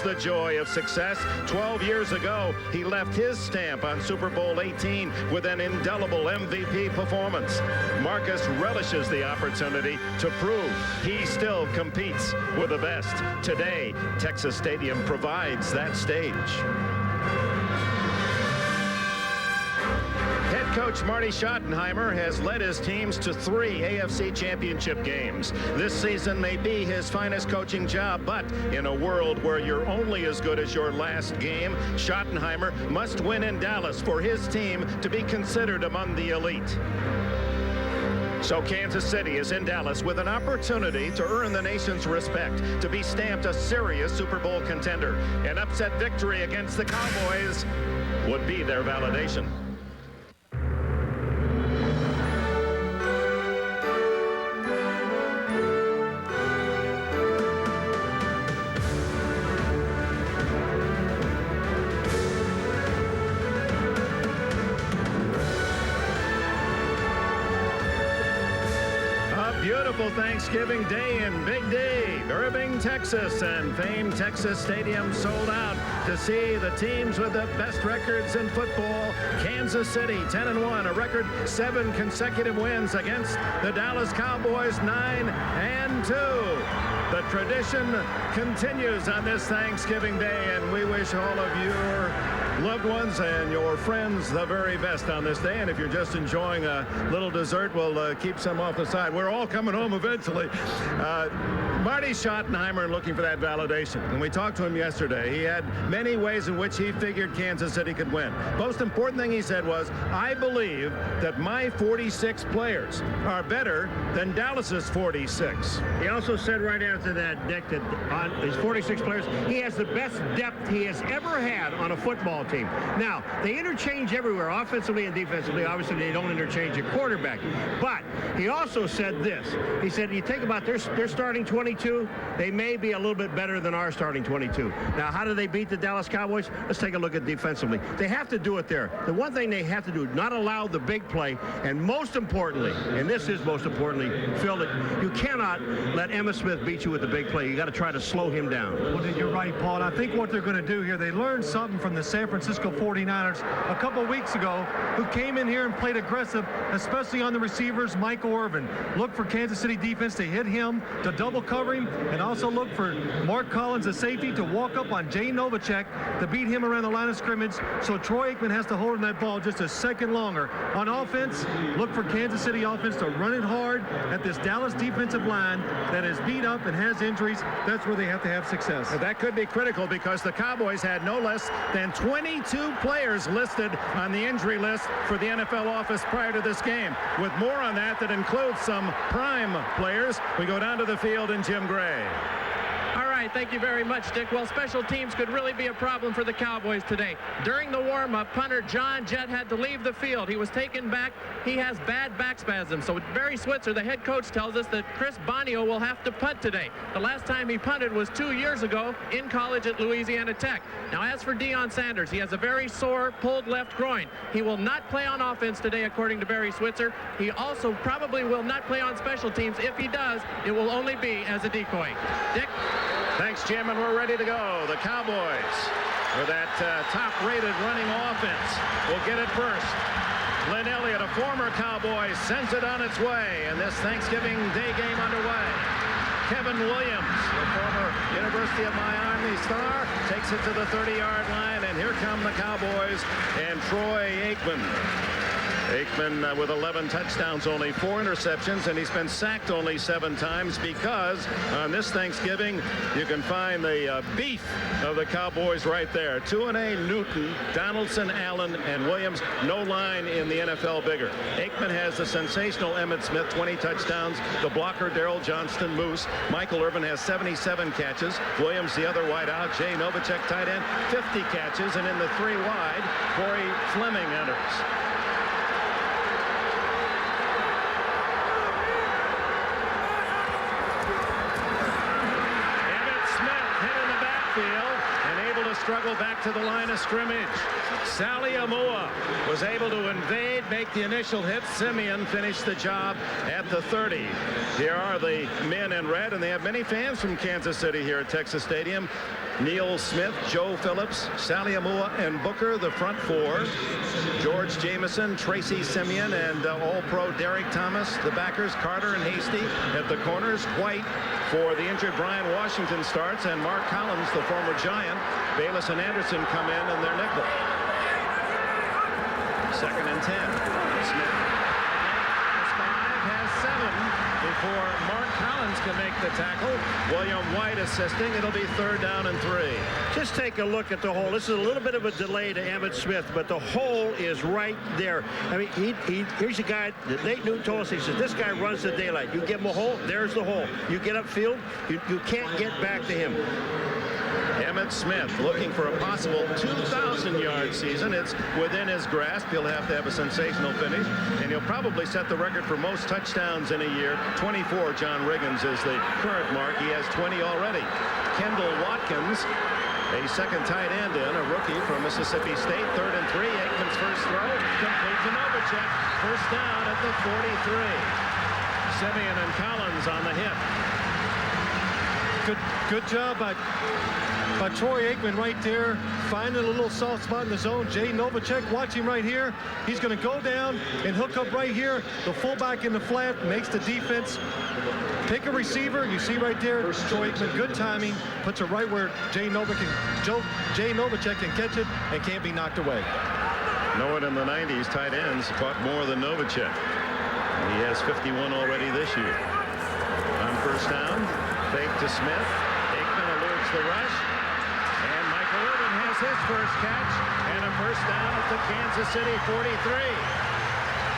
the joy of success. 12 years ago, he left his stamp on Super Bowl 18 with an indelible MVP performance. Marcus relishes the opportunity to prove he still competes with the best. Today, Texas Stadium provides that stage. Head coach Marty Schottenheimer has led his teams to 3 AFC championship games. This season may be his finest coaching job, but in a world where you're only as good as your last game, Schottenheimer must win in Dallas for his team to be considered among the elite. So Kansas City is in Dallas with an opportunity to earn the nation's respect, to be stamped a serious Super Bowl contender. An upset victory against the Cowboys would be their validation. Beautiful Thanksgiving Day in Big Dave, Irving, Texas, and famed Texas Stadium sold out to see the teams with the best records in football. Kansas City 10-1, a record 7 consecutive wins against the Dallas Cowboys 9-2. The tradition continues on this Thanksgiving Day, and we wish all of your loved ones and your friends the very best on this day. And if you're just enjoying a little dessert, we'll keep some off the side. We're all coming home eventually. Marty Schottenheimer looking for that validation. When we talked to him yesterday, he had many ways in which he figured Kansas City could win. Most important thing he said was, I believe that my 46 players are better than Dallas's 46. He also said right after that, Dick, that on his 46 players, he has the best depth he has ever had on a football team. Now, they interchange everywhere, offensively and defensively. Obviously, they don't interchange a quarterback. But he also said this. He said, you think about their starting 22, they may be a little bit better than our starting 22. Now, how do they beat the Dallas Cowboys? Let's take a look at defensively. They have to do it there. The one thing they have to do, not allow the big play, and most importantly, and this is most importantly, Phil, that you cannot let Emmitt Smith beat you with the big play. You got to try to slow him down. Well, you're right, Paul. And I think what they're going to do here, they learned something from the San Francisco 49ers a couple weeks ago, who came in here and played aggressive, especially on the receivers, Michael Irvin. Look for Kansas City defense to hit him, to double cover him, and also look for Mark Collins, the safety, to walk up on Jay Novacek to beat him around the line of scrimmage. So Troy Aikman has to hold on that ball just a second longer. On offense, look for Kansas City offense to run it hard at this Dallas defensive line that is beat up and has injuries. That's where they have to have success. That could be critical because the Cowboys had no less than 22 players listed on the injury list for the NFL office prior to this game. With more on that includes some prime players. We go down to the field in Jim Gray. All right, thank you very much, Dick. Well, special teams could really be a problem for the Cowboys today. During the warm-up, punter John Jett had to leave the field. He was taken back. He has bad back spasms. So Barry Switzer, the head coach, tells us that Chris Bonio will have to punt today. The last time he punted was 2 years ago in college at Louisiana Tech. Now, as for Deion Sanders, he has a very sore, pulled left groin. He will not play on offense today, according to Barry Switzer. He also probably will not play on special teams. If he does, it will only be as a decoy. Dick? Thanks, Jim, and we're ready to go. The Cowboys, with that top-rated running offense, will get it first. Lynn Elliott, a former Cowboy, sends it on its way, and this Thanksgiving Day game underway. Kevin Williams, the former University of Miami star, takes it to the 30-yard line, and here come the Cowboys and Troy Aikman. Aikman with 11 touchdowns, only 4 interceptions, and he's been sacked only 7 times because on this Thanksgiving, you can find the beef of the Cowboys right there. 2-A, Newton, Donaldson, Allen, and Williams. No line in the NFL bigger. Aikman has the sensational Emmitt Smith, 20 touchdowns. The blocker, Daryl Johnston, Moose. Michael Irvin has 77 catches. Williams, the other wide out. Jay Novacek, tight end, 50 catches. And in the 3 wide, Corey Fleming enters. Struggle back to the line of scrimmage. Sally Amua was able to invade, make the initial hit. Simeon finished the job at the 30. Here are the men in red, and they have many fans from Kansas City here at Texas Stadium. Neil Smith, Joe Phillips, Sally Amua, and Booker, the front four. George Jameson, Tracy Simeon, and All-Pro Derek Thomas, the backers. Carter and Hasty at the corners. White for the injured Brian Washington starts, and Mark Collins, the former Giant. Bayless and Anderson come in their nickel. 2nd and 10. Smith has 7 before Mark Collins can make the tackle. William White assisting. It'll be 3rd down and 3. Just take a look at the hole. This is a little bit of a delay to Emmitt Smith, but the hole is right there. I mean, here's a guy that Nate Newton told us. He says, this guy runs the daylight. You give him a hole, there's the hole. You get upfield, you can't get back to him. Emmitt Smith looking for a possible 2,000-yard season. It's within his grasp. He'll have to have a sensational finish, and he'll probably set the record for most touchdowns in a year. 24, John Riggins, is the current mark. He has 20 already. Kendall Watkins, a second tight end a rookie from Mississippi State. 3rd and 3. Aikman's first throw, complete to Novacek. First down at the 43. Simeon and Collins on the hit. Good job by Troy Aikman right there, finding a little soft spot in the zone. Jay Novacek, watch him right here. He's going to go down and hook up right here. The fullback in the flat makes the defense pick a receiver. You see right there, Troy Aikman, good timing, puts it right where Jay Novacek can catch it and can't be knocked away. No one in the 90s tight ends caught more than Novacek. He has 51 already this year. On first down, fake to Smith. Aikman eludes the rush. And Michael Irvin has his first catch. And a first down at the Kansas City 43.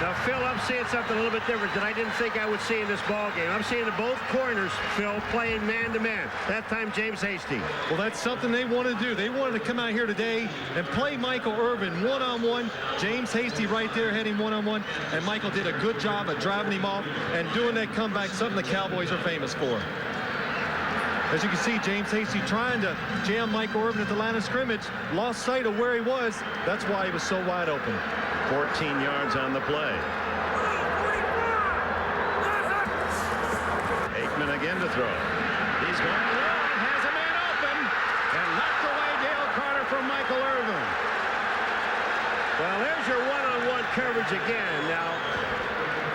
Now, Phil, I'm seeing something a little bit different that I didn't think I would see in this ball game. I'm seeing both corners, Phil, playing man-to-man. That time, James Hasty. Well, that's something they wanted to do. They wanted to come out here today and play Michael Irvin one-on-one. James Hasty right there had him one-on-one, and Michael did a good job of driving him off and doing that comeback, something the Cowboys are famous for. As you can see, James Hasty trying to jam Michael Irvin at the line of scrimmage, lost sight of where he was. That's why he was so wide open. 14 yards on the play. Aikman again to throw. He's going low, has a man open, and knocked away Dale Carter from Michael Irvin. Well, there's your one-on-one coverage again. Now,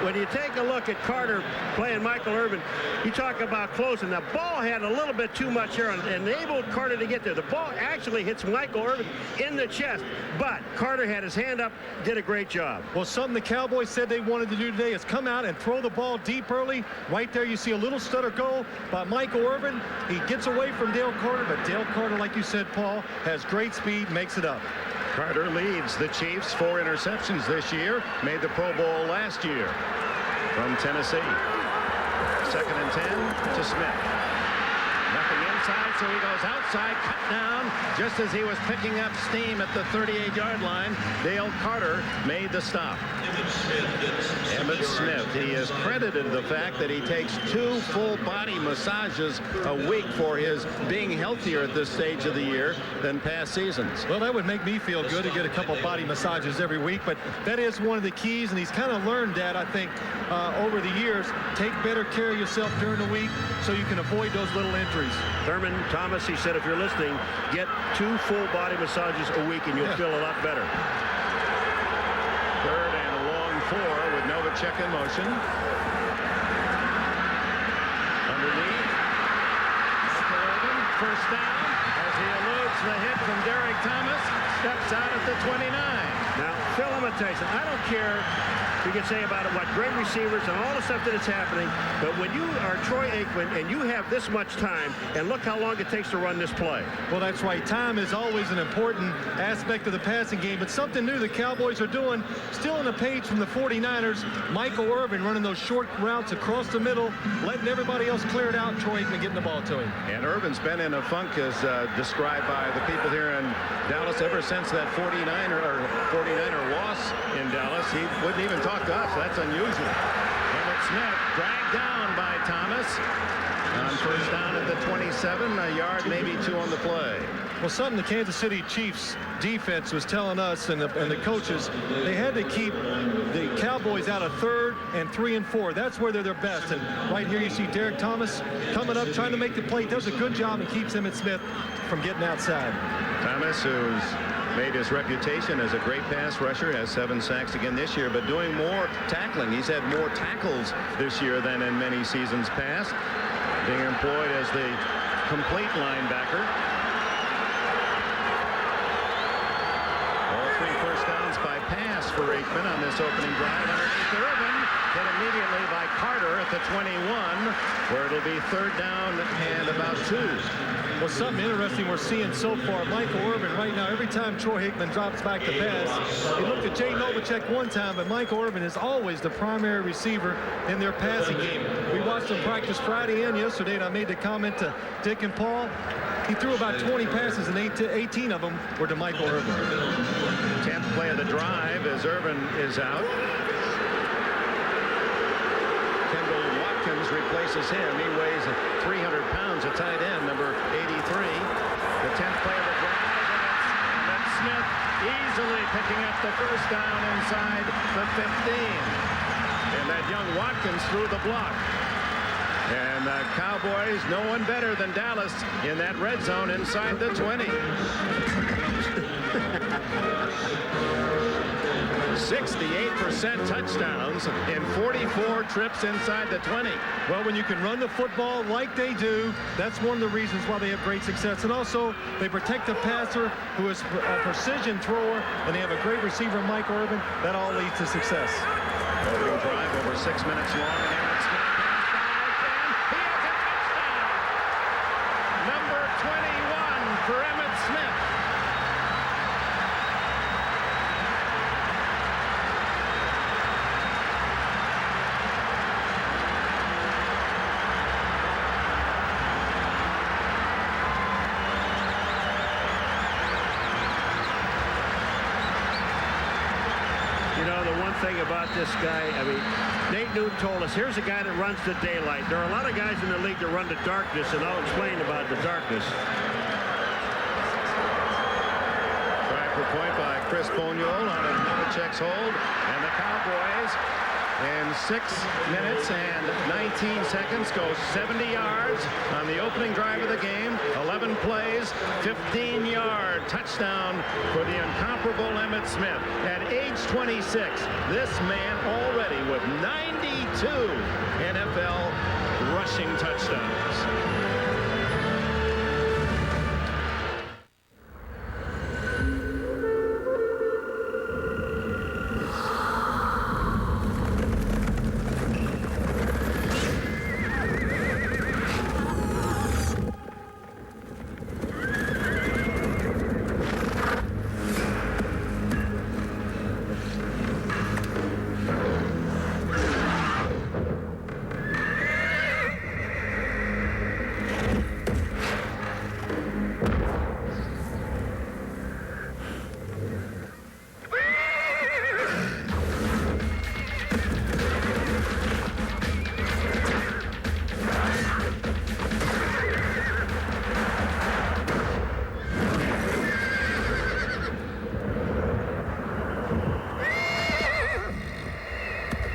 when you take a look at Carter playing Michael Irvin, you talk about closing. The ball had a little bit too much air and enabled Carter to get there. The ball actually hits Michael Irvin in the chest, but Carter had his hand up, did a great job. Well, something the Cowboys said they wanted to do today is come out and throw the ball deep early. Right there, you see a little stutter go by Michael Irvin. He gets away from Dale Carter, but Dale Carter, like you said, Paul, has great speed, makes it up. Carter leads the Chiefs 4 interceptions this year, made the Pro Bowl last year from Tennessee. 2nd and 10 to Smith. Nothing inside, so he goes outside, cut down. Just as he was picking up steam at the 38-yard line, Dale Carter made the stop. Emmitt Smith, he is credited the fact that he takes 2 full body massages a week for his being healthier at this stage of the year than past seasons. Well, that would make me feel good to get a couple body massages every week, but that is one of the keys, and he's kind of learned that, I think, over the years. Take better care of yourself during the week so you can avoid those little injuries. Thurman Thomas, he said, if you're listening, get 2 full body massages a week and you'll feel a lot better. 3rd and a long 4 with Novacek in motion. Underneath. Michael Irvin, first down as he eludes the hit from Derek Thomas. Steps out at the 29. Now, Phil, I'm going to tell you something. I don't care you can say about it what great receivers and all the stuff that is happening, but when you are Troy Aikman and you have this much time, and look how long it takes to run this play. Well, that's right. Time is always an important aspect of the passing game, but something new the Cowboys are doing, still on the page from the 49ers, Michael Irvin running those short routes across the middle, letting everybody else clear it out, Troy Aikman getting the ball to him. And Irvin's been in a funk, as described by the people here in Dallas, ever since that 49er loss in Dallas. He wouldn't even talk to us. That's unusual. Emmitt Smith dragged down by Thomas on first down at the 27, a yard, maybe 2 on the play. Well, something the Kansas City Chiefs defense was telling us and the coaches, they had to keep the Cowboys out of 3rd and 3 and 4. That's where they're their best. And right here you see Derek Thomas coming up, trying to make the play. Does a good job and keeps Emmitt Smith from getting outside. Thomas, who's made his reputation as a great pass rusher, has 7 sacks again this year, but doing more tackling. He's had more tackles this year than in many seasons past, being employed as the complete linebacker. All 3 first downs by pass for Aikman on this opening drive. Underneath Irvin, hit immediately by Carter at the 21, where it'll be 3rd down and about 2. Well, something interesting we're seeing so far, Michael Irvin right now, every time Troy Aikman drops back to pass, he looked at Jay Novacek one time, but Michael Irvin is always the primary receiver in their passing game. We watched him practice Friday and yesterday, and I made the comment to Dick and Paul. He threw about 20 passes, and 18 of them were to Michael Irvin. 10th play of the drive as Irvin is out. Replaces him. He weighs 300 pounds, a tight end, number 83. The 10th play of the drive, and it's Emmitt Smith easily picking up the first down inside the 15. And that young Watkins threw the block. And the Cowboys, no one better than Dallas in that red zone inside the 20. 68% touchdowns in 44 trips inside the 20. Well, when you can run the football like they do, that's one of the reasons why they have great success. And also, they protect the passer who is a precision thrower, and they have a great receiver, Mike Irvin. That all leads to success. Opening drive over 6 minutes long. And Emmitt Smith comes back, and he has a touchdown. Number 21 for Emmitt Smith. You know, the one thing about this guy, I mean, Nate Newton told us, here's a guy that runs the daylight. There are a lot of guys in the league that run the darkness, and I'll explain about the darkness. Try for point by Chris Boniol on a Novacek's hold, and the Cowboys in 6 minutes and 19 seconds go 70 yards on the opening drive of the game. 11 plays, 15-yard touchdown for the incomparable Emmitt Smith. At age 26, this man already with 92 NFL rushing touchdowns.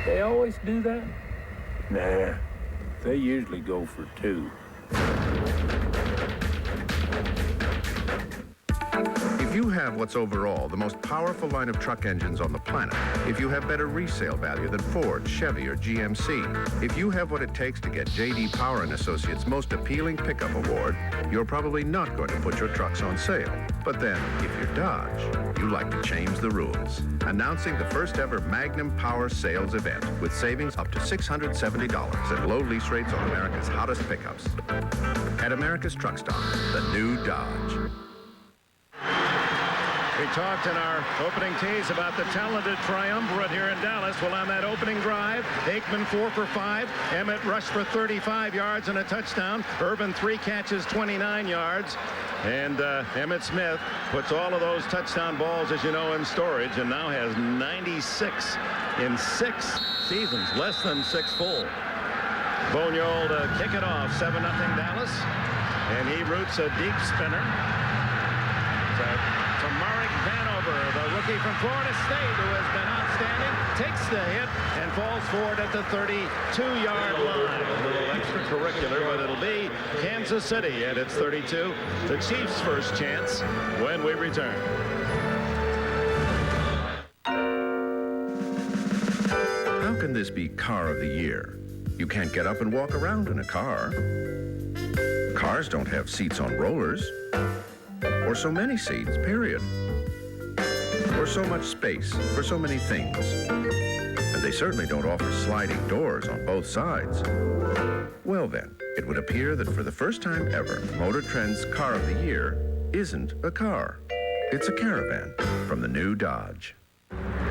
They always do that? Nah, they usually go for 2. If you have what's overall the most powerful line of truck engines on the planet, if you have better resale value than Ford, Chevy, or GMC, if you have what it takes to get J.D. Power & Associates' most appealing pickup award, you're probably not going to put your trucks on sale. But then, if you're Dodge, you like to change the rules. Announcing the first ever Magnum Power Sales event with savings up to $670 and low lease rates on America's hottest pickups. At America's Truck Stop, the new Dodge. We talked in our opening tease about the talented triumvirate here in Dallas. Well, on that opening drive, Aikman 4 for 5. Emmitt rushed for 35 yards and a touchdown. Irvin 3 catches, 29 yards. And Emmitt Smith puts all of those touchdown balls, as you know, in storage, and now has 96 in 6 seasons, less than 6 full. Boniol to kick it off, 7-0 Dallas. And he roots a deep spinner. To Marek Vanover, the rookie from Florida State, who has been outstanding, takes the hit and falls forward at the 32-yard line. A little extracurricular, but it'll be Kansas City at its 32. The Chiefs' first chance when we return. How can this be car of the year? You can't get up and walk around in a car. Cars don't have seats on rollers. Or so many seats, period. Or so much space for so many things. And they certainly don't offer sliding doors on both sides. Well then, it would appear that for the first time ever, Motor Trend's Car of the Year isn't a car. It's a Caravan from the new Dodge.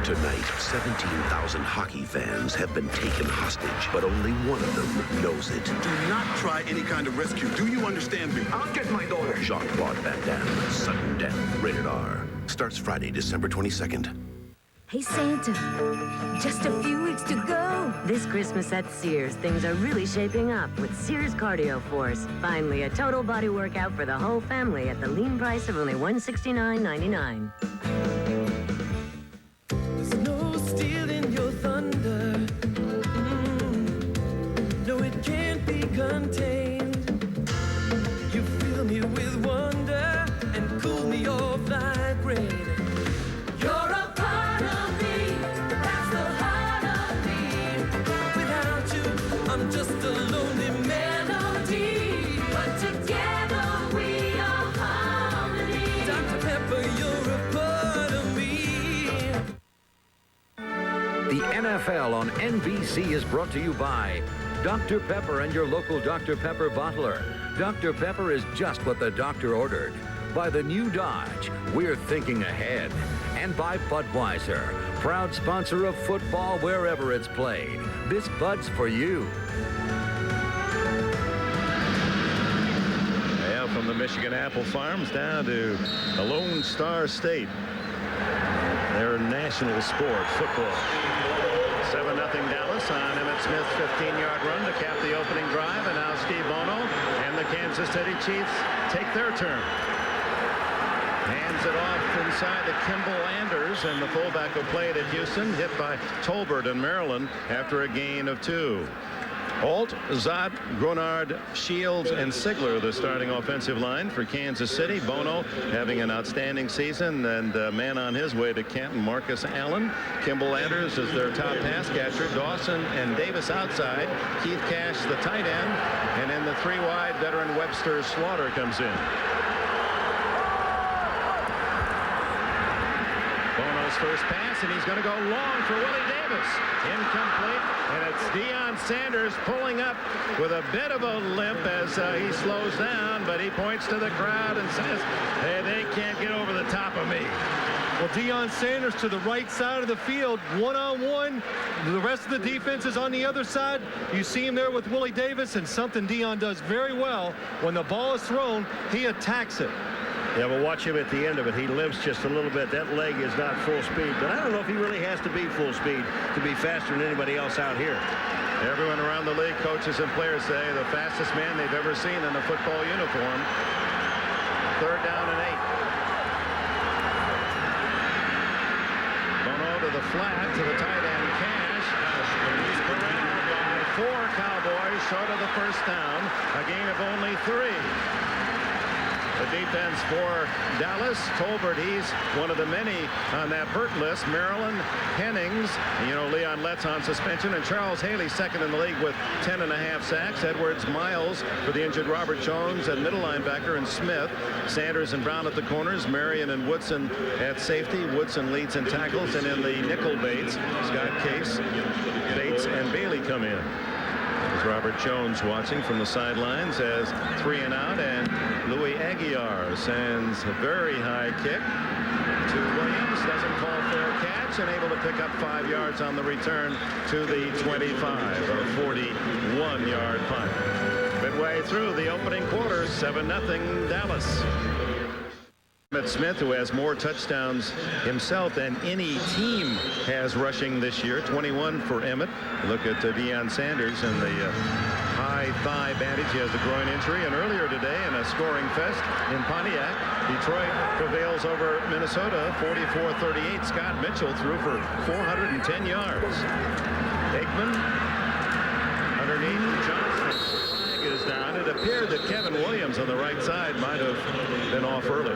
Tonight, 17,000 hockey fans have been taken hostage, but only one of them knows it. Do not try any kind of rescue. Do you understand me? I'll get my daughter. Jean-Claude Van Damme, Sudden Death, rated R. Starts Friday, December 22nd. Hey, Santa, just a few weeks to go. This Christmas at Sears, things are really shaping up with Sears Cardio Force. Finally, a total body workout for the whole family at the lean price of only $169.99. There's no stealing your thunder. No, it can't be contained. You fill me with wonder and cool me off like rain. You're a part of me, that's the heart of me. Without you, I'm just a lonely melody. But together we are harmony. Dr. Pepper, you're a part of me. The NFL on NBC is brought to you by Dr. Pepper and your local Dr. Pepper bottler. Dr. Pepper is just what the doctor ordered. By the new Dodge, we're thinking ahead. And by Budweiser, proud sponsor of football wherever it's played. This Bud's for you. Yeah, from the Michigan apple farms down to the Lone Star State. Their national sport, football. 7-0 Dallas on Emmitt Smith's 15-yard run to cap the opening drive. And now Steve Bono and the Kansas City Chiefs take their turn. Hands it off inside to Kimball Anders, and the fullback who played at Houston, hit by Tolbert in Maryland after a gain of 2. Alt, Zott, Gronard, Shields, and Sigler, the starting offensive line for Kansas City. Bono having an outstanding season, and man on his way to Canton, Marcus Allen. Kimball Anders is their top pass catcher. Dawson and Davis outside. Keith Cash, the tight end. And in the 3-wide, veteran Webster Slaughter comes in. Bono's first pass, and he's going to go long for Willie Davis. Incomplete, and it's Deion Sanders pulling up with a bit of a limp as he slows down, but he points to the crowd and says, hey, they can't get over the top of me. Well, Deion Sanders to the right side of the field, one-on-one. The rest of the defense is on the other side. You see him there with Willie Davis, and something Deion does very well. When the ball is thrown, he attacks it. Yeah, but watch him at the end of it. He limps just a little bit. That leg is not full speed. But I don't know if he really has to be full speed to be faster than anybody else out here. Everyone around the league, coaches and players say the fastest man they've ever seen in a football uniform. 3rd down and 8. Bono to the flat, to the tight end, Cash. He's corralled by 4 Cowboys, short of the first down. A gain of only 3. The defense for Dallas. Tolbert, he's one of the many on that hurt list. Maryland, Hennings, you know, Leon Letts on suspension, and Charles Haley second in the league with 10.5 sacks. Edwards, Miles for the injured Robert Jones at middle linebacker, and Smith. Sanders and Brown at the corners. Marion and Woodson at safety. Woodson leads in tackles, and in the nickel Bates, Scott Case, Bates, and Bailey come in. Robert Jones watching from the sidelines as 3 and out, and Louis Aguiar sends a very high kick to Williams. Doesn't call for a catch, and able to pick up 5 yards on the return to the 25, a 41-yard punt. Midway through the opening quarter, 7-0 Dallas. Emmitt Smith, who has more touchdowns himself than any team has rushing this year, 21 for Emmitt. Look at Deion Sanders and the high right thigh bandage. He has a groin injury. And earlier today in a scoring fest in Pontiac, Detroit prevails over Minnesota 44-38. Scott Mitchell threw for 410 yards. Aikman underneath Johnson. Flag is down. It appeared that Kevin Williams on the right side might have been off early.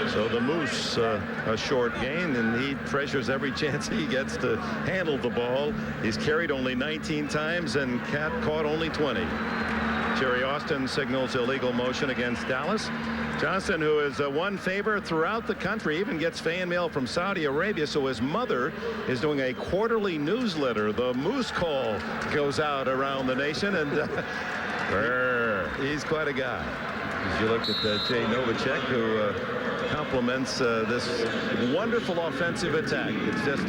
So the Moose, a short gain, and he treasures every chance he gets to handle the ball. He's carried only 19 times and caught only 20. Jerry Austin signals illegal motion against Dallas. Johnson, who is one favorite throughout the country, even gets fan mail from Saudi Arabia. So his mother is doing a quarterly newsletter. The Moose Call goes out around the nation, and he's quite a guy. As you look at Jay Novacek, who compliments this wonderful offensive attack. It's just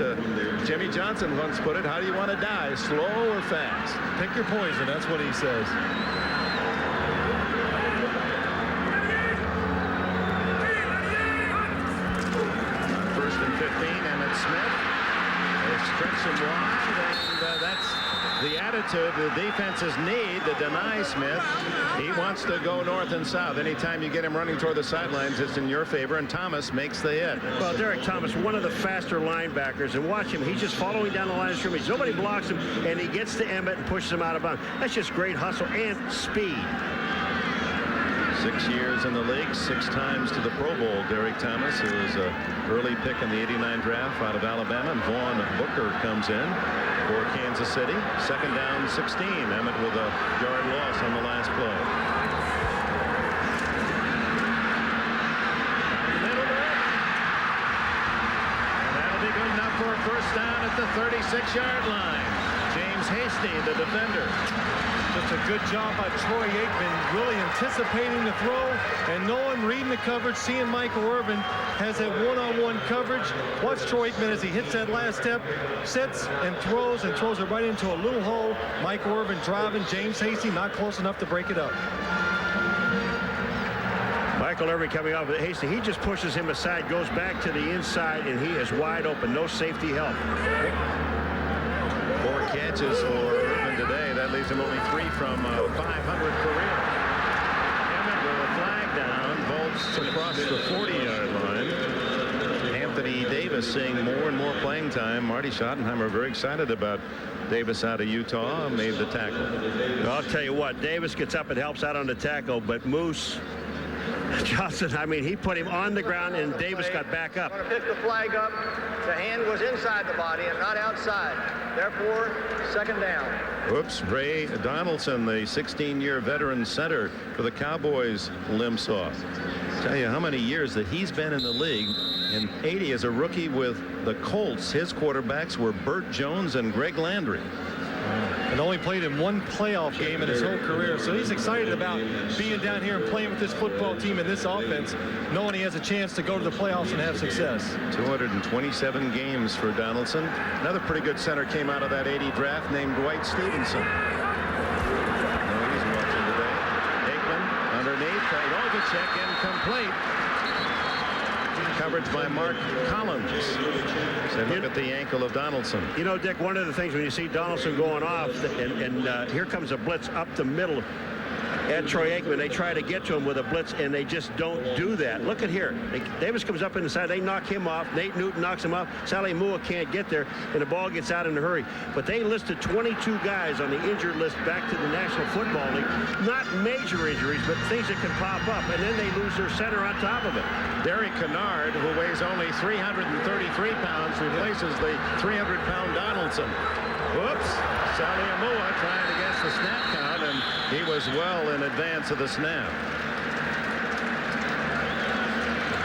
Jimmy Johnson once put it, how do you want to die, slow or fast? Pick your poison. That's what he says. First and 15, Emmitt Smith. They stretch him wide, and that's the attitude the defenses need to deny Smith. He wants to go north and south. Anytime you get him running toward the sidelines, it's in your favor, and Thomas makes the hit. Well, Derek Thomas, one of the faster linebackers, and watch him. He's just following down the line of scrimmage. Nobody blocks him, and he gets to Emmitt and pushes him out of bounds. That's just great hustle and speed. 6 years in the league, 6 times to the Pro Bowl. Derek Thomas, who was an early pick in the '89 draft out of Alabama, and Vaughn Booker comes in for Kansas City. Second down, 16. Emmitt with a yard loss on the last play. Middle there. And that'll be good enough for a first down at the 36-yard line. James Hasty, the defender. Just a good job by Troy Aikman, really anticipating the throw and knowing, reading the coverage, seeing Michael Irvin has that one-on-one coverage. Watch Troy Aikman as he hits that last step, sits and throws it right into a little hole. Michael Irvin driving, James Hasty not close enough to break it up. Michael Irvin coming off with Hasty. He just pushes him aside, goes back to the inside, and he is wide open. No safety help. 4 catches for Irvin today. That leaves him only 3 from 500 career. Emmitt with a flag down, bolts across the 40-yard line. Anthony Davis seeing more and more playing time. Marty Schottenheimer very excited about Davis out of Utah. Made the tackle. I'll tell you what, Davis gets up and helps out on the tackle, but Moose Johnson, I mean, he put him on the ground, and Davis got back up. When I picked the flag up, the hand was inside the body and not outside. Therefore, second down. Whoops. Ray Donaldson, the 16-year veteran center for the Cowboys, limps off. Tell you how many years that he's been in the league. In '80 as a rookie with the Colts, his quarterbacks were Burt Jones and Greg Landry. And only played in 1 playoff game in his whole career. So he's excited about being down here and playing with this football team and this offense, knowing he has a chance to go to the playoffs and have success. 227 games for Donaldson. Another pretty good center came out of that '80 draft named Dwight Stevenson. No easy watching today. Aikman underneath. Novacek incomplete. Coverage by Mark Collins. So look at the ankle of Donaldson. You know, Dick, one of the things when you see Donaldson going off, and here comes a blitz up the middle at Troy Aikman, they try to get to him with a blitz, and they just don't do that. Look at here. Davis comes up inside. They knock him off. Nate Newton knocks him off. Sally Mua can't get there, and the ball gets out in a hurry. But they listed 22 guys on the injured list back to the National Football League. Not major injuries, but things that can pop up, and then they lose their center on top of it. Derek Kennard, who weighs only 333 pounds, replaces the 300-pound Donaldson. Whoops. Sally Mua trying to guess the snap count, and he was well in advance of the snap.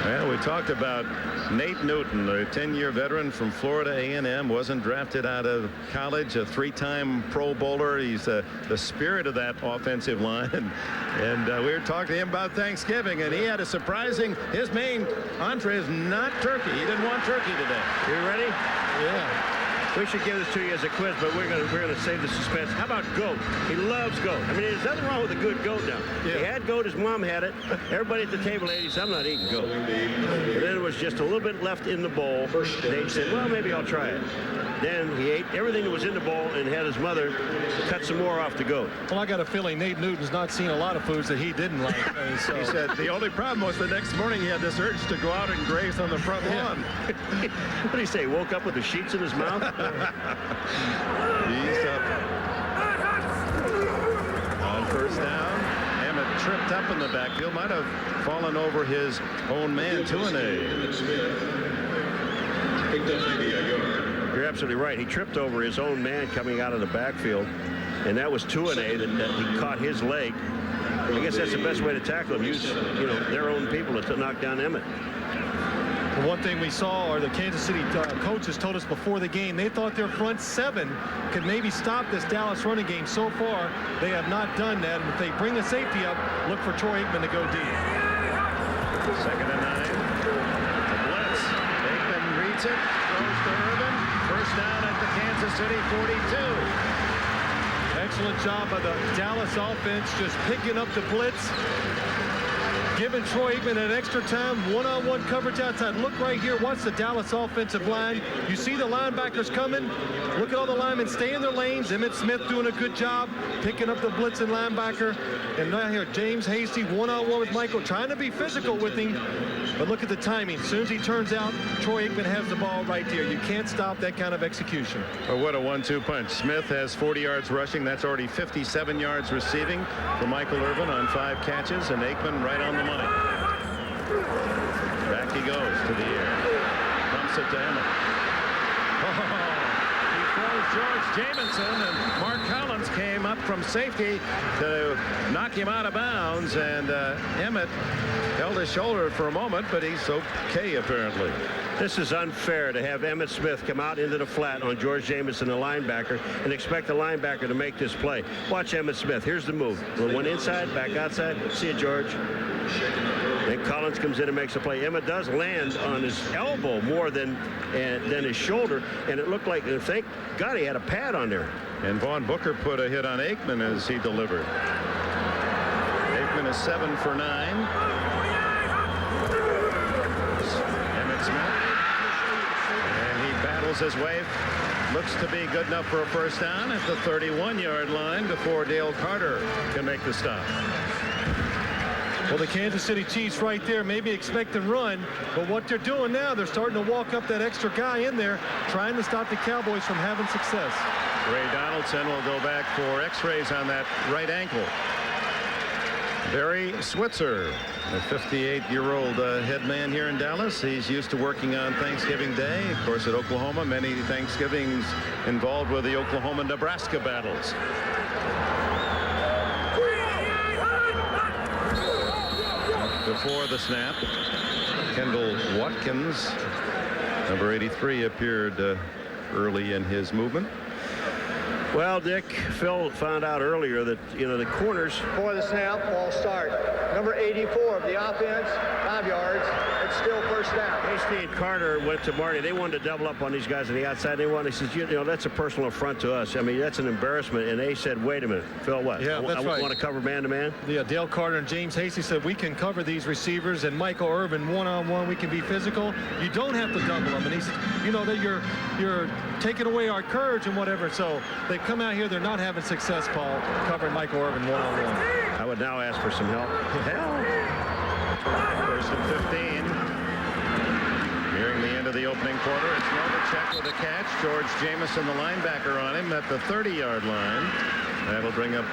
Well, we talked about Nate Newton, a 10-year veteran from Florida A&M, wasn't drafted out of college, a 3-time Pro Bowler. He's the spirit of that offensive line. And we were talking to him about Thanksgiving, and he had a surprising, his main entree is not turkey. He didn't want turkey today. You ready? Yeah. We should give this to you as a quiz, but we're gonna save the suspense. How about goat? He loves goat. I mean, there's nothing wrong with a good goat now. Yeah. He had goat. His mom had it. Everybody at the table, he said, I'm not eating goat. And then there was just a little bit left in the bowl. They said, well, maybe I'll try it. Then he ate everything that was in the bowl and had his mother cut some more off the goat. Well, I got a feeling Nate Newton's not seen a lot of foods that he didn't like. So. He said the only problem was the next morning he had this urge to go out and graze on the front lawn. What did he say? Woke up with the sheets in his mouth? He's up. On first down, Emmitt tripped up in the backfield. Might have fallen over his own man, 2-8. You're absolutely right. He tripped over his own man coming out of the backfield, and that was 2-8, and he caught his leg. I guess that's the best way to tackle him. Use, their own people to knock down Emmitt. The one thing we saw, or the Kansas City coaches told us before the game, they thought their front seven could maybe stop this Dallas running game. So far, they have not done that. And if they bring a safety up, look for Troy Aikman to go deep. 2nd and 9. The blitz. Aikman reads it, throws to Irvin. First down at the Kansas City 42. Excellent job by the Dallas offense, just picking up the blitz, giving Troy Aikman an extra time, one-on-one coverage outside. Look right here. Watch the Dallas offensive line. You see the linebackers coming. Look at all the linemen stay in their lanes. Emmitt Smith doing a good job picking up the blitz and linebacker. And now here, James Hasty one-on-one with Michael, trying to be physical with him. But look at the timing. As soon as he turns out, Troy Aikman has the ball right there. You can't stop that kind of execution. Oh, what a 1-2 punch. Smith has 40 yards rushing. That's already 57 yards receiving for Michael Irvin on 5 catches, and Aikman right on the money. Back he goes to the air. Pumps it to Emmitt. He throws George Jamison, and Mark Collins came up from safety to knock him out of bounds, and Emmitt held his shoulder for a moment, but he's okay apparently. This is unfair to have Emmitt Smith come out into the flat on George Jamison, the linebacker, and expect the linebacker to make this play. Watch Emmitt Smith. Here's the move. One inside, back outside. See it, George. Then Collins comes in and makes a play. Emmitt does land on his elbow more than his shoulder, and it looked like, thank God, he had a pad on there. And Vaughn Booker put a hit on Aikman as he delivered. Aikman is 7 for 9. And he battles his way. Looks to be good enough for a first down at the 31-yard line before Dale Carter can make the stop. Well, the Kansas City Chiefs right there maybe expect to run, but what they're doing now, they're starting to walk up that extra guy in there, trying to stop the Cowboys from having success. Ray Donaldson will go back for x-rays on that right ankle. Barry Switzer, a 58-year-old head man here in Dallas. He's used to working on Thanksgiving Day. Of course, at Oklahoma, many Thanksgivings involved with the Oklahoma-Nebraska battles. Before the snap, Kendall Watkins, number 83, appeared early in his movement. Well, Dick, Phil found out earlier that, the corners. Before the snap, ball start. Number 84 of the offense, 5 yards. It's still first down. Hasty and Carter went to Marty. They wanted to double up on these guys on the outside. They said, that's a personal affront to us. I mean, that's an embarrassment. And they said, wait a minute, Phil, what? Yeah, that's right. I want to cover man-to-man? Yeah, Dale Carter and James Hasty said, we can cover these receivers, and Michael Irvin one-on-one, we can be physical. You don't have to double them. And he said, that you're taking away our courage and whatever. So they come out here, they're not having success, Paul, covering Michael Irvin one-on-one. I would now ask for some help. First and 15. Nearing the end of the opening quarter, it's Novacek with a catch. George Jamison, the linebacker, on him at the 30-yard line. That'll bring up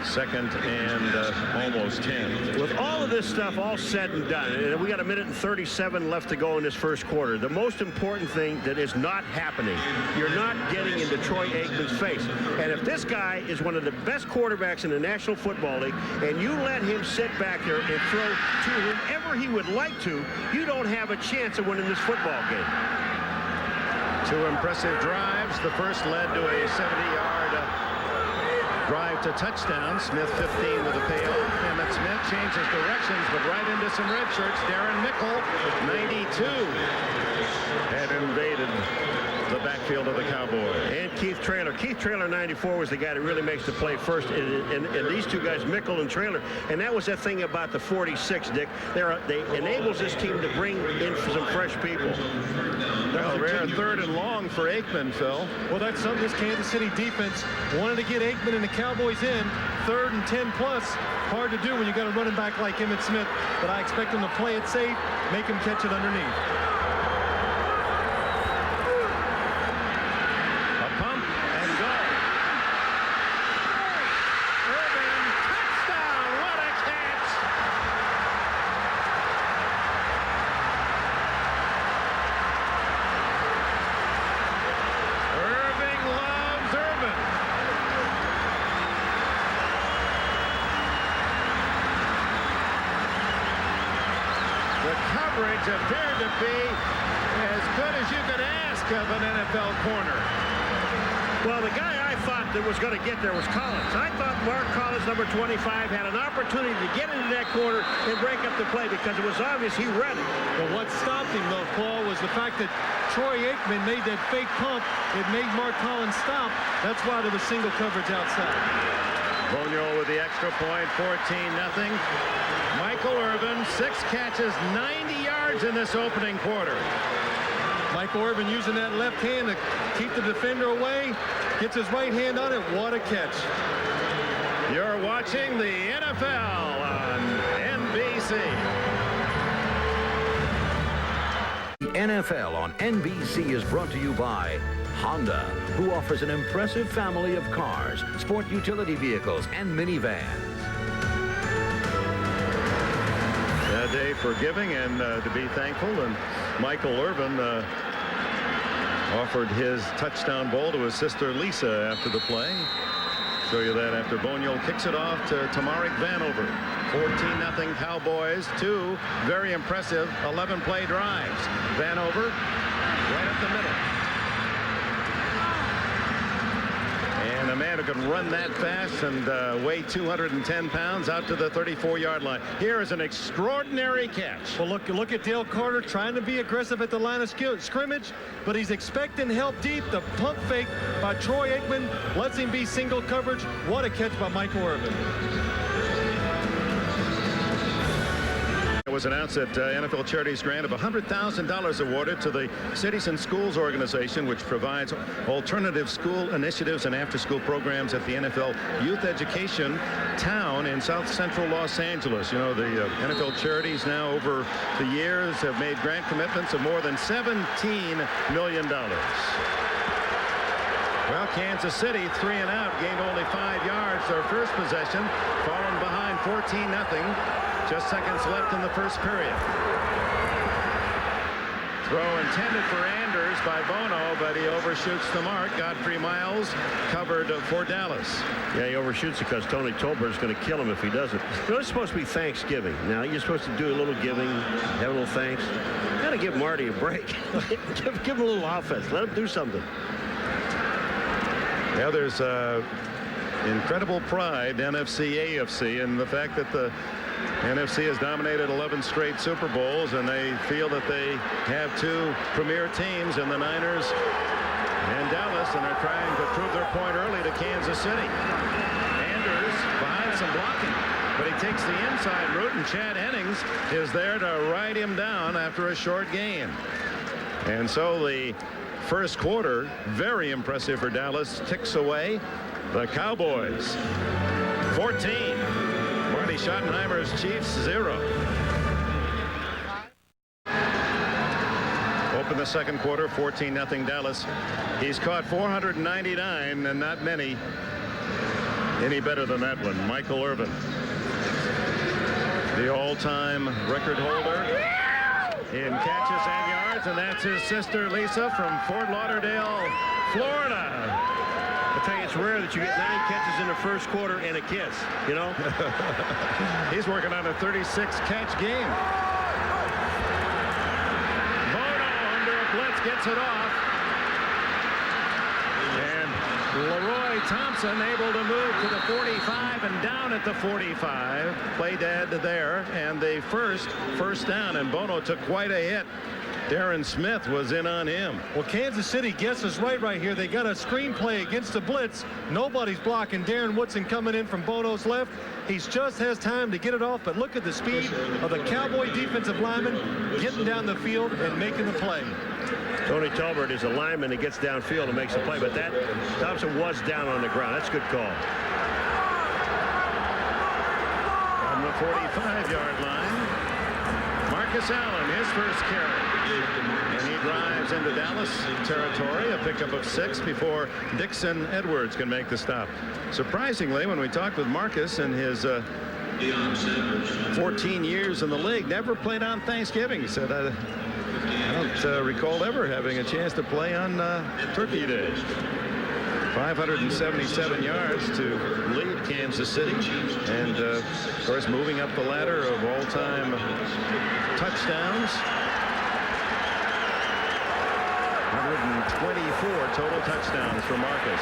second and almost 10. With all of this stuff all said and done, and we got 1:37 left to go in this first quarter, the most important thing that is not happening, you're not getting into Troy Aikman's face. And if this guy is one of the best quarterbacks in the National Football League, and you let him sit back there and throw to whomever he would like to, you don't have a chance of winning this football game. 2 impressive drives. The first led to a 70-yard drive to touchdown. Smith 15 with a payoff. Emmitt Smith changes directions, but right into some red shirts. Darren Mickle, 92. had invaded the backfield of the Cowboys. And Keith Traylor. Keith Traylor, 94, was the guy that really makes the play first. And these two guys, Mickle and Traylor. And that was the thing about the 46, Dick. They enables this team to bring in some fresh people. Well, rare third and long for Aikman, Phil. Well, that's something this Kansas City defense wanted to get Aikman and the Cowboys in. 3rd and 10 plus. Hard to do when you got a running back like Emmitt Smith. But I expect him to play it safe, make him catch it underneath. Appeared to be as good as you could ask of an NFL corner. Well, the guy I thought that was going to get there was Collins. I thought Mark Collins, number 25, had an opportunity to get into that corner and break up the play because it was obvious he read it. But what stopped him, though, Paul, was the fact that Troy Aikman made that fake pump. It made Mark Collins stop. That's why there was single coverage outside. Boniol with the extra point, 14-0. Michael Irvin, 6 catches, 90 yards in this opening quarter. Michael Irvin using that left hand to keep the defender away. Gets his right hand on it. What a catch. You're watching the NFL on NBC. The NFL on NBC is brought to you by Honda, who offers an impressive family of cars, sport utility vehicles, and minivans. A day for giving and to be thankful, and Michael Irvin offered his touchdown ball to his sister Lisa after the play. Show you that after Boniol kicks it off to Tamarick Vanover. 14-0 Cowboys. 2 very impressive 11-play drives. Vanover right up the middle. And a man who can run that fast and weigh 210 pounds out to the 34-yard line. Here is an extraordinary catch. Well, look at Dale Carter trying to be aggressive at the line of scrimmage, but he's expecting help deep. The pump fake by Troy Aikman lets him be single coverage. What a catch by Michael Irvin. It was announced that NFL Charities grant of $100,000 awarded to the Cities and Schools organization, which provides alternative school initiatives and after-school programs at the NFL Youth Education Town in South Central Los Angeles. You know, the NFL Charities now over the years have made grant commitments of more than $17 million. Well, Kansas City 3 and out, gained only 5 yards their first possession, falling behind 14-0. Just seconds left in the first period. Throw intended for Anders by Bono, but he overshoots the mark. Godfrey Miles covered for Dallas. Yeah, he overshoots it because Tony Tolbert is going to kill him if he doesn't. You know, it's supposed to be Thanksgiving. Now, you're supposed to do a little giving, have a little thanks. You got to give Marty a break. give him a little offense. Let him do something. Yeah, there's incredible pride, NFC, AFC, and the fact that the NFC has dominated 11 straight Super Bowls, and they feel that they have 2 premier teams in the Niners and Dallas, and they're trying to prove their point early to Kansas City. Anders behind some blocking, but he takes the inside route, and Chad Hennings is there to ride him down after a short gain. And so the first quarter, very impressive for Dallas, ticks away. The Cowboys 14. Marty Schottenheimer's Chiefs 0. Open the second quarter, 14-0 Dallas. He's caught 499, and not many any better than that one. Michael Irvin, the all-time record holder in catches and yards, and that's his sister Lisa from Fort Lauderdale, Florida. I tell you, it's rare that you get 9 catches in the first quarter and a kiss, you know? He's working on a 36-catch game. Bono under a blitz gets it off. And Leroy Thompson able to move to the 45 and down at the 45. Play dead there, and the first down, and Bono took quite a hit. Darren Smith was in on him. Well, Kansas City guesses right here. They got a screenplay against the blitz. Nobody's blocking. Darren Woodson coming in from Bono's left. He just has time to get it off, but look at the speed of the Cowboy defensive lineman getting down the field and making the play. Tony Tolbert is a lineman that gets downfield and makes a play, but that Thompson was down on the ground. That's a good call. On the 45-yard line, Marcus Allen, his first carry. And he drives into Dallas territory, a pickup of 6 before Dixon Edwards can make the stop. Surprisingly, when we talked with Marcus in his 14 years in the league, never played on Thanksgiving. He said, I don't recall ever having a chance to play on Turkey Day. 577 yards to lead Kansas City, and of course moving up the ladder of all-time touchdowns. 124 total touchdowns for Marcus.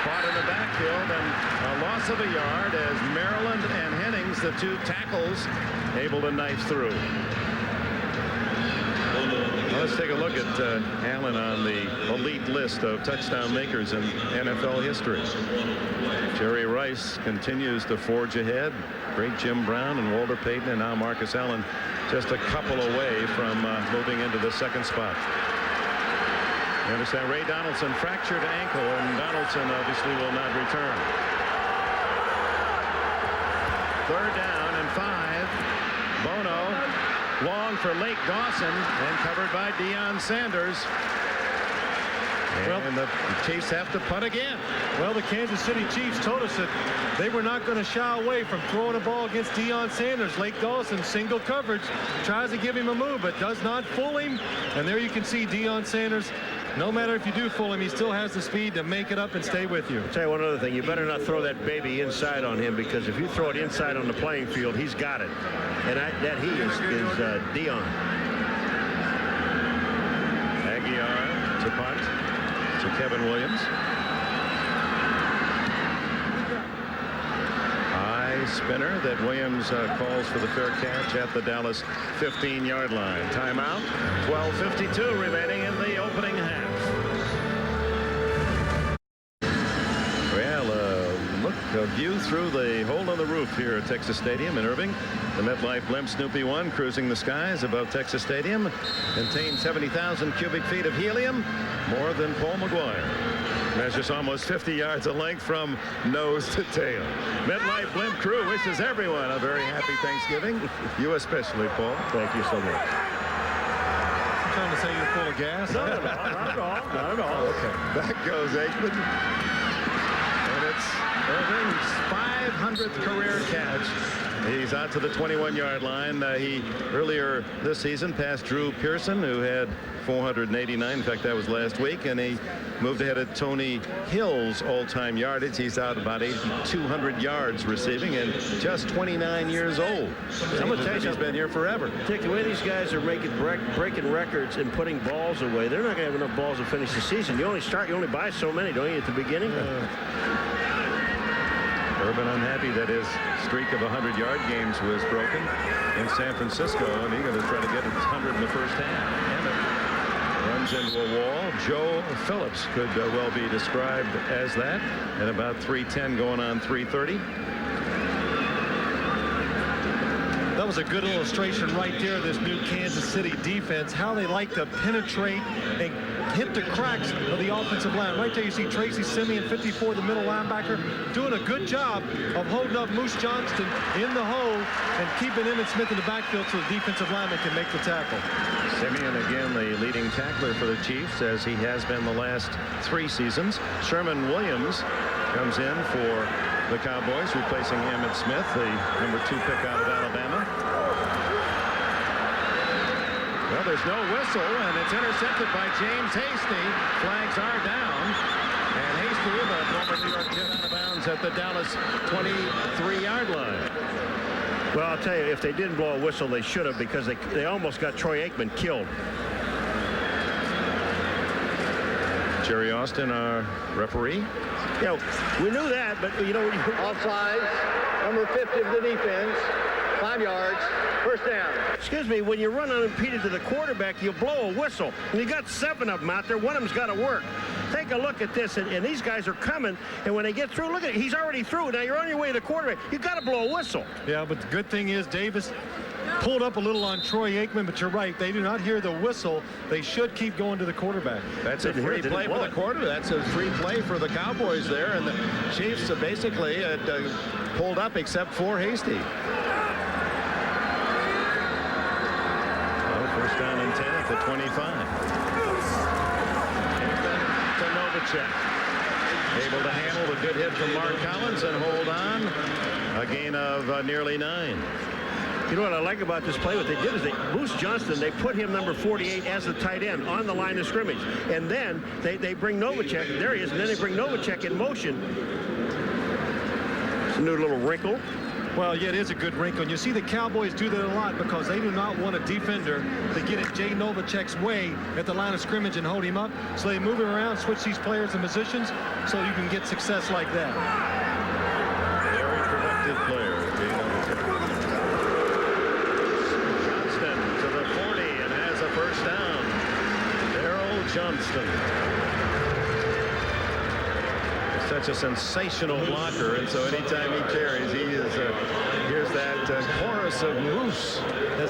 Caught in the backfield and a loss of a yard as Maryland and Hennings, the two tackles, able to knife through. Well, let's take a look at Allen on the elite list of touchdown makers in NFL history. Jerry Rice continues to forge ahead. Great Jim Brown and Walter Payton, and now Marcus Allen just a couple away from moving into the second spot. You understand, Ray Donaldson fractured ankle, and Donaldson obviously will not return. 3rd down and 5. Bono long for Lake Dawson and covered by Deion Sanders. And the Chiefs have to punt again. Well, the Kansas City Chiefs told us that they were not going to shy away from throwing a ball against Deion Sanders. Lake Dawson, single coverage, tries to give him a move, but does not fool him. And there you can see Deion Sanders. No matter if you do fool him, he still has the speed to make it up and stay with you. I'll tell you one other thing. You better not throw that baby inside on him, because if you throw it inside on the playing field, he's got it. And that he is Deion. Aguiar to punt to Kevin Williams. High spinner that Williams calls for the fair catch at the Dallas 15-yard line. Timeout. 12:52 remaining in the opening half. A view through the hole in the roof here at Texas Stadium in Irving. The MetLife Blimp Snoopy 1 cruising the skies above Texas Stadium. Contains 70,000 cubic feet of helium, more than Paul McGuire. Measures almost 50 yards in length from nose to tail. MetLife Blimp crew wishes everyone a very happy Thanksgiving. You especially, Paul. Thank you so much. I'm trying to say you're full of gas. No, not at all. Not at all. Okay. Back goes Aikman. And it's Irvin's 500th career catch. He's out to the 21-yard line. He earlier this season passed Drew Pearson, who had 489. In fact, that was last week, and he moved ahead of Tony Hill's all-time yardage. He's out about 8,200 yards receiving, and just 29 years old. I'm going to tell you, he's been here forever. Take the way these guys are breaking records and putting balls away. They're not going to have enough balls to finish the season. You only buy so many, don't you, at the beginning? Irvin unhappy that his streak of 100-yard games was broken in San Francisco, and he's going to try to get 100 in the first half. Emmitt runs into a wall. Joe Phillips could well be described as that, at about 310 going on 330. That was a good illustration right there of this new Kansas City defense, how they like to penetrate and hit the cracks of the offensive line. Right there you see Tracy Simeon, 54, the middle linebacker, doing a good job of holding up Moose Johnston in the hole and keeping Emmitt Smith in the backfield so the defensive lineman can make the tackle. Simeon again the leading tackler for the Chiefs, as he has been the last 3 seasons. Sherman Williams comes in for the Cowboys, replacing Emmitt Smith, the number 2 pick out of Alabama. Well, there's no whistle, and it's intercepted by James Hasty. Flags are down, and Hasty, the former New York Jet, out of bounds at the Dallas 23-yard line. Well, I'll tell you, if they didn't blow a whistle, they should have, because they almost got Troy Aikman killed. Jerry Austin, our referee. You know, we knew that, but you know, Offside, number 50 of the defense, 5 yards, first down. excuse me, when you run unimpeded to the quarterback, you blow a whistle. And you got 7 of them out there. One of them's got to work. Take a look at this, and these guys are coming, and when they get through, look at it, he's already through. Now you're on your way to the quarterback. You got to blow a whistle. Yeah, but the good thing is Davis pulled up a little on Troy Aikman, but you're right. They do not hear the whistle. They should keep going to the quarterback. That's a free play for the quarterback. That's a free play for the Cowboys there, and the Chiefs basically pulled up except for Hasty. Well, first down and 10 at the 25. To Novacek. Able to handle the good hit from Mark Collins and hold on. A gain of nearly 9. You know what I like about this play? What they did is Moose Johnston, they put him number 48 as the tight end on the line of scrimmage. And then they bring Novacek. There he is. And then they bring Novacek in motion. It's a new little wrinkle. Well, yeah, it is a good wrinkle. And you see the Cowboys do that a lot because they do not want a defender to get in Jay Novacek's way at the line of scrimmage and hold him up. So they move him around, switch these players in positions so you can get success like that. Very productive player. Johnston to the 40 and has a first down. Darrell Johnston. Such a sensational blocker, and so anytime he carries, he is here's that chorus of Moose.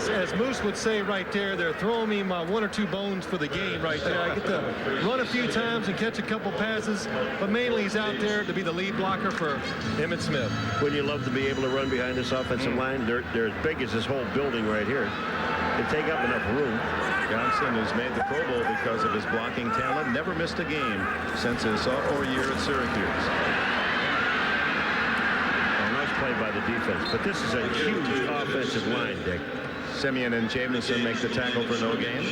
As Moose would say right there, they're throwing me my 1 or 2 bones for the game right there. I get to run a few times and catch a couple passes, but mainly he's out there to be the lead blocker for Emmitt Smith. Wouldn't you love to be able to run behind this offensive line? They're as big as this whole building right here. They take up enough room. Johnson has made the Pro Bowl because of his blocking talent. Never missed a game since his sophomore year at Syracuse. A nice play by the defense, but this is a huge offensive line, Dick. Simeon and Jamison make the tackle for no gain.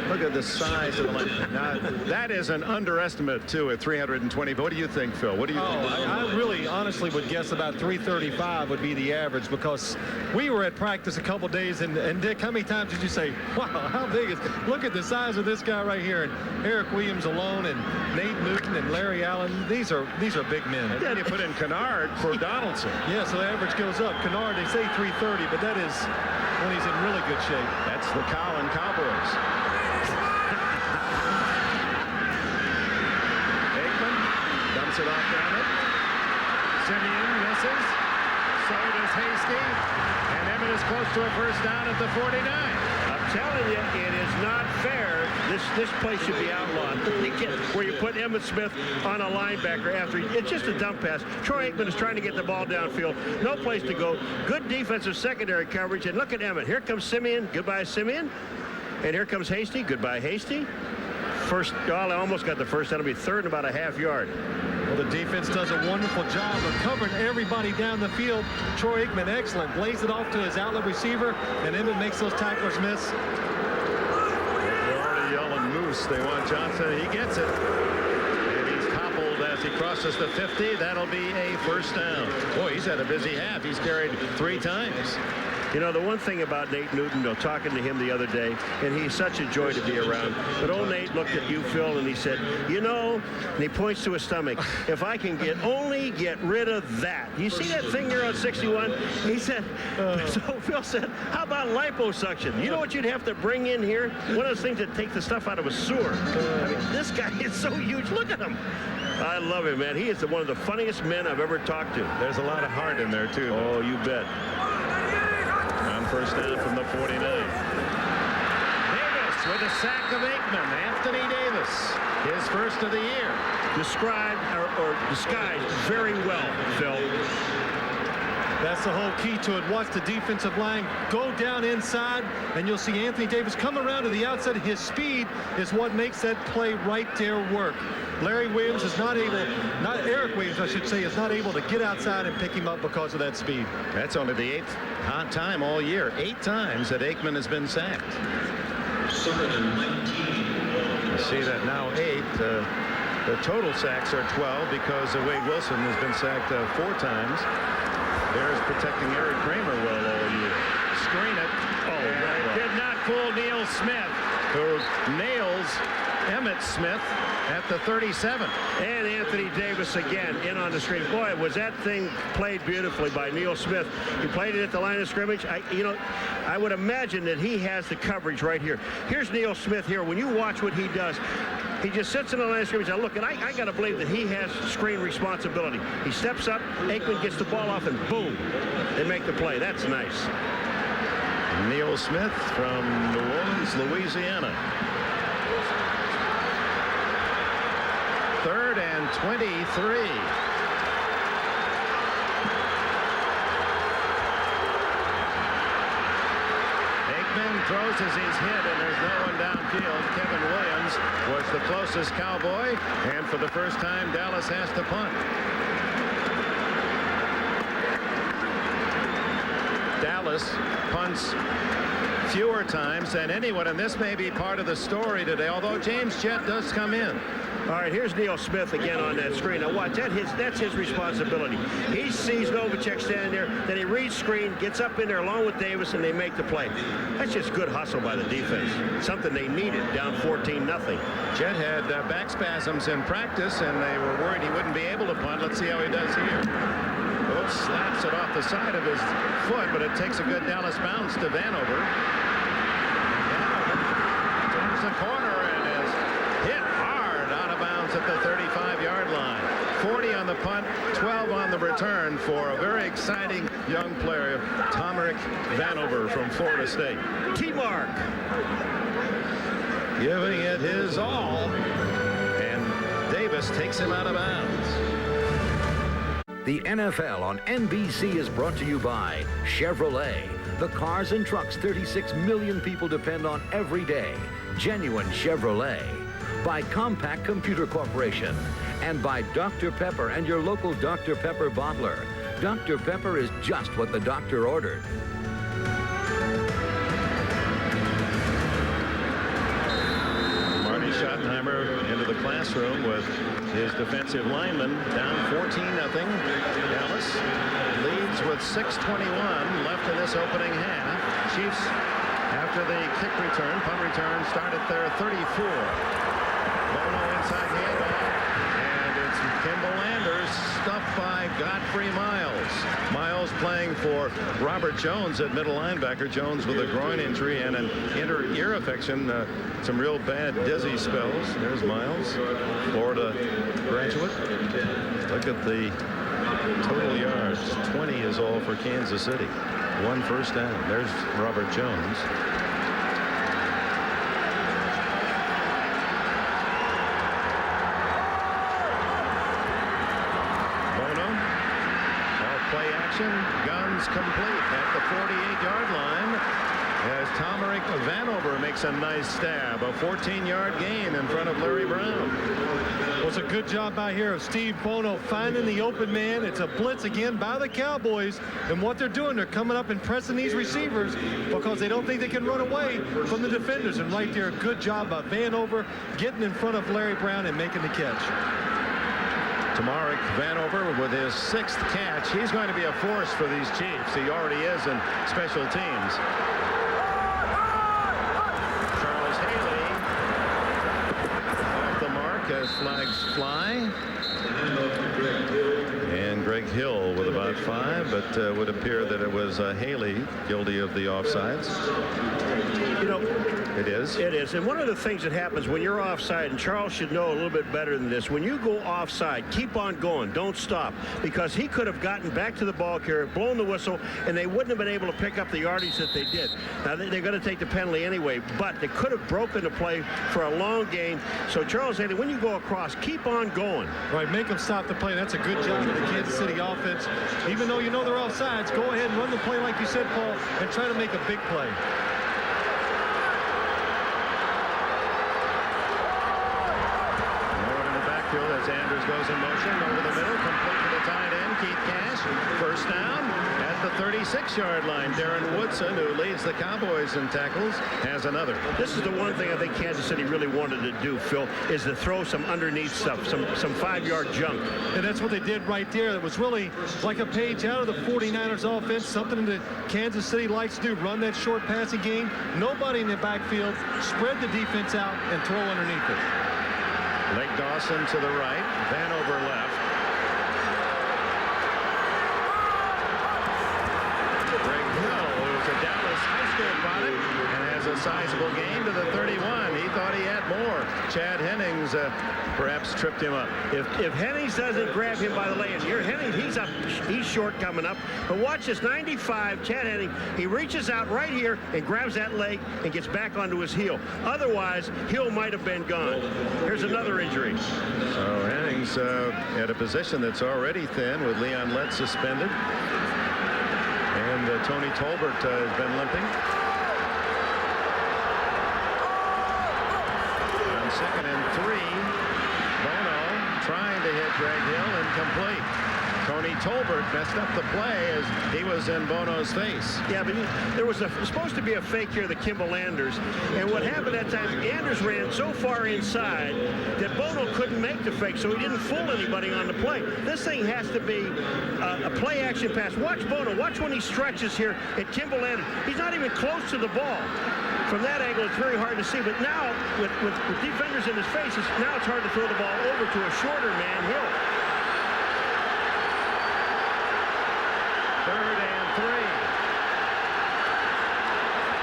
Look at the size of the line. Now, that is an underestimate, too, at 320. What do you think, Phil? What do you think? I really honestly would guess about 335 would be the average because we were at practice a couple days, and Dick, how many times did you say, wow, how big is, look at the size of this guy right here, and Eric Williams alone, and Nate Newton, and Larry Allen. These are big men. And then you put in Kennard for Donaldson. Yeah, so the average goes up. Kennard, they say 330, but that is when he's in really good shape. That's the Cowboys. Aikman dumps it off down it. Simeon misses. So does Hasty. And Emmitt is close to a first down at the 49. I'm telling you, it is not fair. This play should be outlawed. Where you put Emmitt Smith on a linebacker after it's just a dump pass. Troy Aikman is trying to get the ball downfield. No place to go. Good defensive secondary coverage. And look at Emmitt. Here comes Simeon. Goodbye, Simeon. And here comes Hasty. Goodbye, Hasty. First, I almost got the first. That'll be third and about a half yard. Well, the defense does a wonderful job of covering everybody down the field. Troy Aikman, excellent. Blaze it off to his outlet receiver, and Emmitt makes those tacklers miss. They're already yelling Moose. They want Johnson. He gets it. And he's toppled as he crosses the 50. That'll be a first down. Boy, he's had a busy half. He's carried 3 times. You know, the one thing about Nate Newton, talking to him the other day, and he's such a joy to be around, but old Nate looked at you, Phil, and he said, you know, and he points to his stomach, if I can only get rid of that. You see that thing there on 61? He said, so Phil said, how about liposuction? You know what you'd have to bring in here? One of those things that take the stuff out of a sewer. I mean, this guy is so huge. Look at him. I love him, man. He is one of the funniest men I've ever talked to. There's a lot of heart in there, too. Oh, you bet. On first down from the 49. Davis with a sack of Aikman. Anthony Davis, his first of the year. Described or disguised very well, Phil. That's the whole key to it. Watch the defensive line go down inside, and you'll see Anthony Davis come around to the outside. His speed is what makes that play right there work. Larry Williams is not able, Eric Williams, I should say, is not able to get outside and pick him up because of that speed. That's only the 8th time all year. 8 times that Aikman has been sacked. You see that now 8. The total sacks are 12 because Wade Wilson has been sacked 4 times. Bears protecting Eric Kramer well all year. Screen it. Oh, it did not fool Neil Smith, who nails Emmitt Smith at the 37. And Anthony Davis again in on the screen. Boy, was that thing played beautifully by Neil Smith. He played it at the line of scrimmage. I would imagine that he has the coverage right here. Here's Neil Smith here. When you watch what he does, he just sits in the line of scrimmage. Now look, and I got to believe that he has screen responsibility. He steps up, Aikman gets the ball off, and boom, they make the play. That's nice. Neil Smith from New Orleans, Louisiana. 3rd and 23. Aikman throws as he's hit, and there's no one downfield. Kevin Williams was the closest Cowboy, and for the first time, Dallas has to punt. Dallas punts fewer times than anyone, and this may be part of the story today, although James Jett does come in. All right, here's Neil Smith again on that screen. Now watch, that's his responsibility. He sees Novacek standing there, then he reads screen, gets up in there along with Davis, and they make the play. That's just good hustle by the defense. Something they needed down 14-0. Jett had back spasms in practice, and they were worried he wouldn't be able to punt. Let's see how he does here. Oops, slaps it off the side of his foot, but it takes a good Dallas bounce to Vanover. Turns the corner and is hit hard out of bounds at the 35-yard line. 40 on the punt, 12 on the return for a very exciting young player, Tomerick Vanover from Florida State. T-Mark giving it his all, and Davis takes him out of bounds. The NFL on NBC is brought to you by Chevrolet. The cars and trucks 36 million people depend on every day. Genuine Chevrolet. By Compact Computer Corporation. And by Dr. Pepper and your local Dr. Pepper bottler. Dr. Pepper is just what the doctor ordered. Marty Schottenheimer into the classroom with his defensive lineman down 14-0. Dallas leads with 6:21 left in this opening half. Chiefs, after the kick return, punt return, start at their 34. Bono inside handoff, and it's Kimball Landers stuffed by Godfrey Miles. Miles playing for Robert Jones at middle linebacker. Jones with a groin injury and an ear infection. Some real bad dizzy spells. There's Miles, Florida graduate. Look at the total yards. 20 is all for Kansas City. 1 first down. There's Robert Jones. Bono. Now play action. Guns complete at the 48-yard line. As Tomerick Vanover makes a nice stab. A 14-yard gain in front of Larry Brown. Well, it's a good job by here of Steve Bono finding the open man. It's a blitz again by the Cowboys. And what they're doing, they're coming up and pressing these receivers because they don't think they can run away from the defenders. And right there, a good job by Vanover getting in front of Larry Brown and making the catch. Tomerick Vanover with his 6th catch. He's going to be a force for these Chiefs. He already is in special teams. As flags fly, and Greg Hill with about 5, but would appear that it was Haley guilty of the offsides. You know, it is. It is. And one of the things that happens when you're offside, and Charles should know a little bit better than this, when you go offside, keep on going. Don't stop. Because he could have gotten back to the ball carrier, blown the whistle, and they wouldn't have been able to pick up the yardage that they did. Now, they're going to take the penalty anyway, but they could have broken the play for a long game. So, Charles Haley, when you go across, keep on going. Right, make them stop the play. That's a good job of the Kansas City offense. Even though you know they're offsides, go ahead and run the play like you said, Paul, and try to make a big play. As Anders goes in motion over the middle, complete to the tight end, Keith Cash. First down at the 36-yard line. Darren Woodson, who leads the Cowboys in tackles, has another. This is the one thing I think Kansas City really wanted to do, Phil, is to throw some underneath stuff, some 5-yard junk. And that's what they did right there. It was really like a page out of the 49ers offense, something that Kansas City likes to do, run that short passing game. Nobody in the backfield, spread the defense out and throw underneath it. Lake Dawson to the right, Vanover left. Greg Hill, who's a Dallas high school product and has a sizable gain to the 31. He thought he had more. Chad Hennings perhaps tripped him up. If Hennings doesn't grab him by the leg, and Hennings, he's short coming up. But watch this, 95, Chad Hennings, he reaches out right here and grabs that leg and gets back onto his heel. Otherwise, Hill might have been gone. Here's another injury. So Hennings at a position that's already thin with Leon Lett suspended. And Tony Tolbert has been limping. On 2nd and 3, Bono trying to hit Greg Hill, incomplete. Tony Tolbert messed up the play as he was in Bono's face. Yeah, but there was supposed to be a fake here to Kimball Anders. And what happened that time, Anders ran so far inside that Bono couldn't make the fake, so he didn't fool anybody on the play. This thing has to be a play-action pass. Watch Bono. Watch when he stretches here at Kimball Anders. He's not even close to the ball. From that angle, it's very hard to see. But now, with defenders in his face, now it's hard to throw the ball over to a shorter man, Hill. 3rd and 3.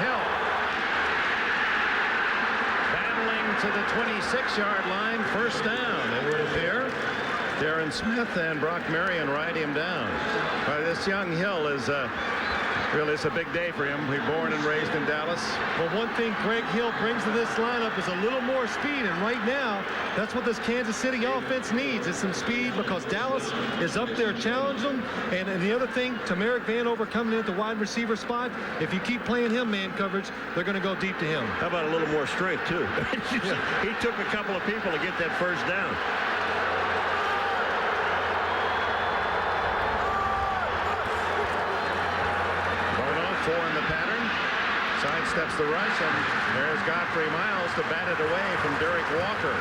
Hill battling to the 26-yard line. First down, it would appear. Darren Smith and Brock Marion ride him down. This young Hill is really, it's a big day for him. He's born and raised in Dallas. Well, one thing Greg Hill brings to this lineup is a little more speed, and right now, that's what this Kansas City offense needs, is some speed, because Dallas is up there challenging them. And the other thing, Tamarick Vanover coming in at the wide receiver spot, if you keep playing him man coverage, they're going to go deep to him. How about a little more strength, too? He took a couple of people to get that first down. Four in the pattern, sidesteps the rush, and there's Godfrey Miles to bat it away from Derek Walker.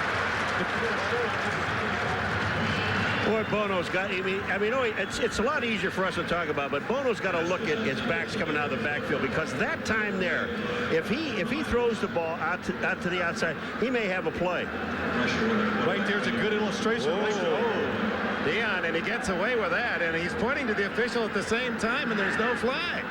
Boy, Bono's got, it's a lot easier for us to talk about, but Bono's got to look at his backs coming out of the backfield, because that time there, if he throws the ball out to the outside, he may have a play. Right there's a good illustration. Dion, and he gets away with that, and he's pointing to the official at the same time, and there's no flag.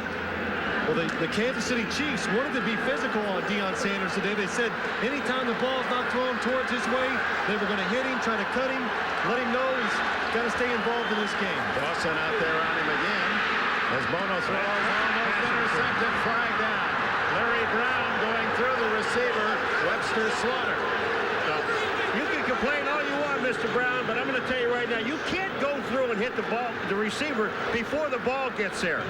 Well, the Kansas City Chiefs wanted to be physical on Deion Sanders today. They said anytime the ball's not thrown towards his way, they were going to hit him, try to cut him, let him know he's got to stay involved in this game. Dawson out there on him again as Bono throws, almost intercepted, flag down. Larry Brown going through the receiver, Webster Slaughter. You can complain all you want, Mr. Brown, but I'm going to tell you right now, you can't go through and hit the receiver before the ball gets there.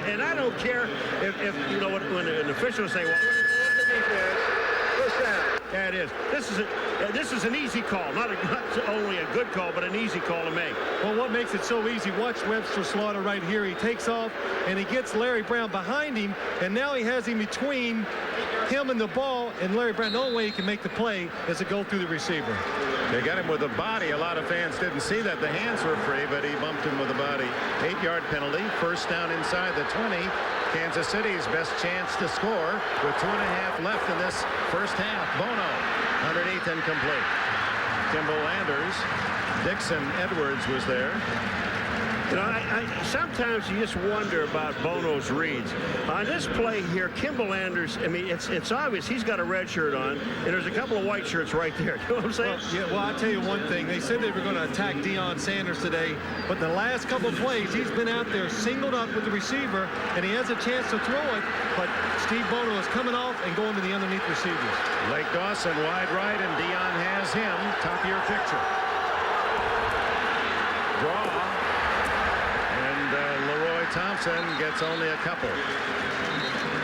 And I don't care if you know, when an official say, well, yeah, it is. This is an easy call, not only a good call, but an easy call to make. Well, what makes it so easy? Watch Webster Slaughter right here. He takes off and he gets Larry Brown behind him, and now he has him between him and the ball, and Larry Brown, the only way he can make the play is to go through the receiver. They got him with a body. A lot of fans didn't see that. The hands were free, but he bumped him with a body. 8-yard penalty. First down inside the 20. Kansas City's best chance to score with 2.5 left in this first half. Bono underneath, incomplete. Kimball Anders. Dixon Edwards was there. You know, sometimes you just wonder about Bono's reads. On this play here, Kimball Anders, I mean, it's obvious he's got a red shirt on, and there's a couple of white shirts right there. You know what I'm saying? Well, I'll tell you one thing. They said they were going to attack Deion Sanders today, but the last couple of plays, he's been out there singled up with the receiver, and he has a chance to throw it, but Steve Bono is coming off and going to the underneath receivers. Lake Dawson wide right, and Deion has him. Top of your picture. Draw. Thompson gets only a couple.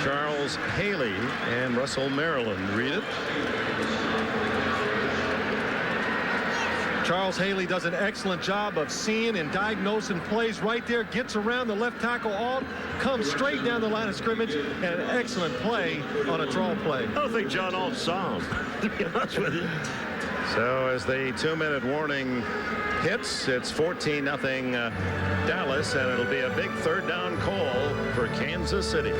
Charles Haley and Russell Maryland read it. Charles Haley does an excellent job of seeing and diagnosing plays right there, gets around the left tackle off, comes straight down the line of scrimmage, and an excellent play on a draw play. I don't think John Alt saw him, to be honest with you. So as the 2-minute warning hits, it's 14-0 Dallas, and it'll be a big third down call for Kansas City.